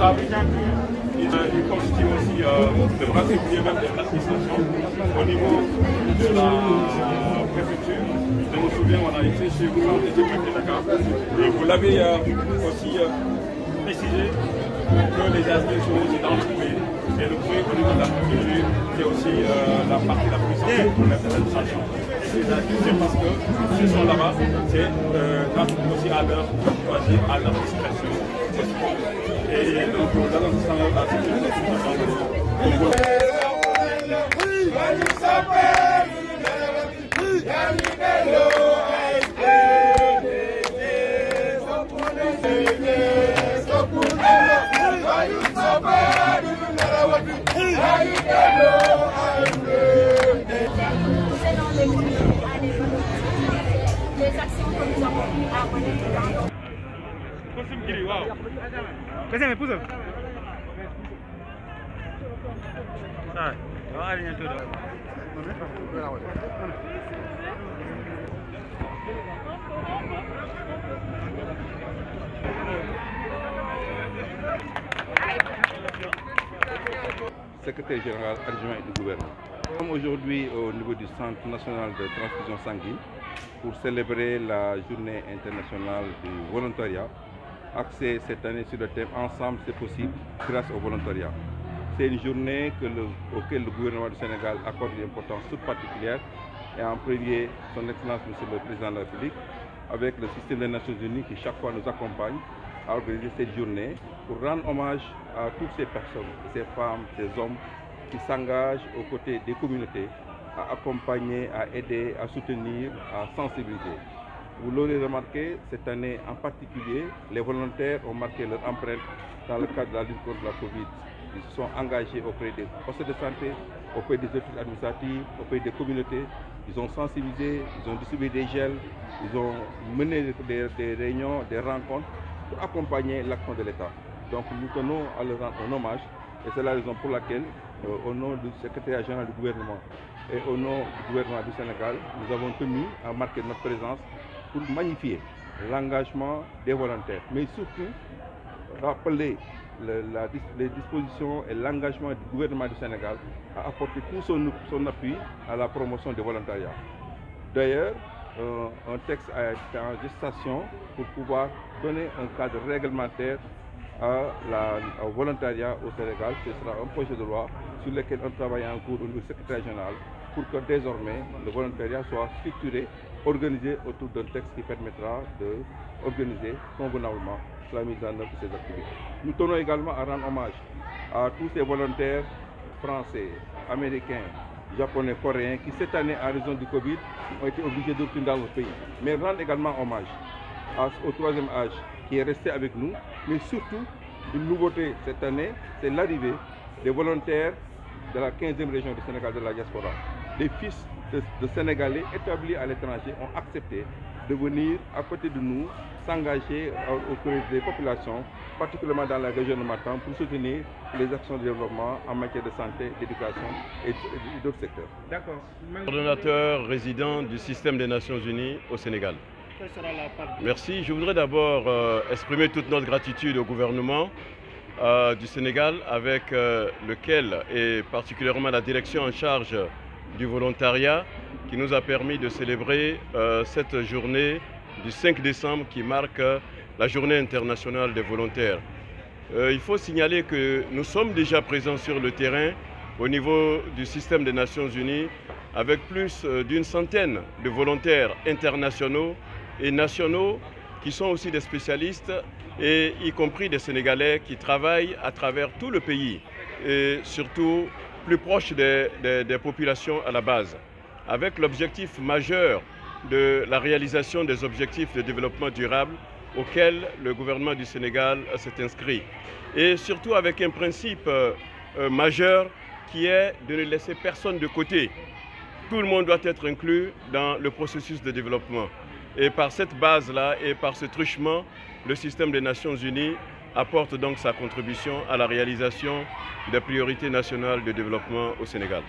responsable. Il constitue aussi le bras séculier même de l'administration. Au niveau de la préfecture, je me souviens, on a été chez vous quand vous étiez préfet de Dakar. Et vous l'avez aussi précisé que les inscrits sont aussi dans le courrier. Et le courrier au niveau de la préfecture, c'est aussi la partie la plus sensible pour l'administration. C'est parce que ce sont là-bas, c'est grâce aussi à leur choisir, à leur discrétion. Et donc, nous allons nous en à les actions que nous avons pu mener dans Secrétaire général adjoint du gouvernement. Nous sommes aujourd'hui au niveau du Centre national de transfusion sanguine pour célébrer la journée internationale du volontariat, axée cette année sur le thème « Ensemble, c'est possible grâce au volontariat ». C'est une journée auquel le gouvernement du Sénégal accorde une importance toute particulière et en premier son Excellence Monsieur le Président de la République avec le système des Nations Unies qui chaque fois nous accompagne à organiser cette journée pour rendre hommage à toutes ces personnes, ces femmes, ces hommes qui s'engagent aux côtés des communautés à accompagner, à aider, à soutenir, à sensibiliser. Vous l'aurez remarqué, cette année en particulier, les volontaires ont marqué leur empreinte dans le cadre de la lutte contre la Covid. Ils se sont engagés auprès des postes de santé, auprès des autorités administratives, auprès des communautés. Ils ont sensibilisé, ils ont distribué des gels, ils ont mené des réunions, des rencontres pour accompagner l'action de l'État. Donc nous tenons à leur rendre un hommage et c'est la raison pour laquelle, au nom du secrétaire général du gouvernement et au nom du gouvernement du Sénégal, nous avons tenu à marquer notre présence pour magnifier l'engagement des volontaires, mais surtout rappeler les dispositions et l'engagement du gouvernement du Sénégal à apporter tout son appui à la promotion des volontariats. D'ailleurs, un texte a été en gestation pour pouvoir donner un cadre réglementaire au volontariat au Sénégal. Ce sera un projet de loi sur lequel on travaille en cours au niveau du secrétaire général pour que désormais le volontariat soit structuré, organisé autour d'un texte qui permettra d'organiser convenablement la mise en œuvre de ces activités. Nous tenons également à rendre hommage à tous ces volontaires français, américains, japonais, coréens qui cette année, en raison du Covid, ont été obligés de retourner dans le pays. Mais rendre également hommage au troisième âge qui est resté avec nous, mais surtout une nouveauté cette année, c'est l'arrivée des volontaires de la 15e région du Sénégal de la diaspora. Des fils de Sénégalais établis à l'étranger ont accepté de venir à côté de nous s'engager auprès des populations, particulièrement dans la région de Matam, pour soutenir les actions de développement en matière de santé, d'éducation et d'autres secteurs. D'accord. Coordonnateur résident du système des Nations Unies au Sénégal. Quelle sera la part? Merci. Je voudrais d'abord exprimer toute notre gratitude au gouvernement du Sénégal avec lequel, et particulièrement la direction en charge du volontariat, qui nous a permis de célébrer cette journée du 5 décembre qui marque la journée internationale des volontaires. Il faut signaler que nous sommes déjà présents sur le terrain au niveau du système des Nations Unies avec plus d'une centaine de volontaires internationaux et nationaux qui sont aussi des spécialistes et y compris des Sénégalais qui travaillent à travers tout le pays et surtout plus proche des populations à la base, avec l'objectif majeur de la réalisation des objectifs de développement durable auxquels le gouvernement du Sénégal s'est inscrit. Et surtout avec un principe majeur qui est de ne laisser personne de côté. Tout le monde doit être inclus dans le processus de développement. Et par cette base-là et par ce truchement, le système des Nations Unies apporte donc sa contribution à la réalisation des priorités nationales de développement au Sénégal.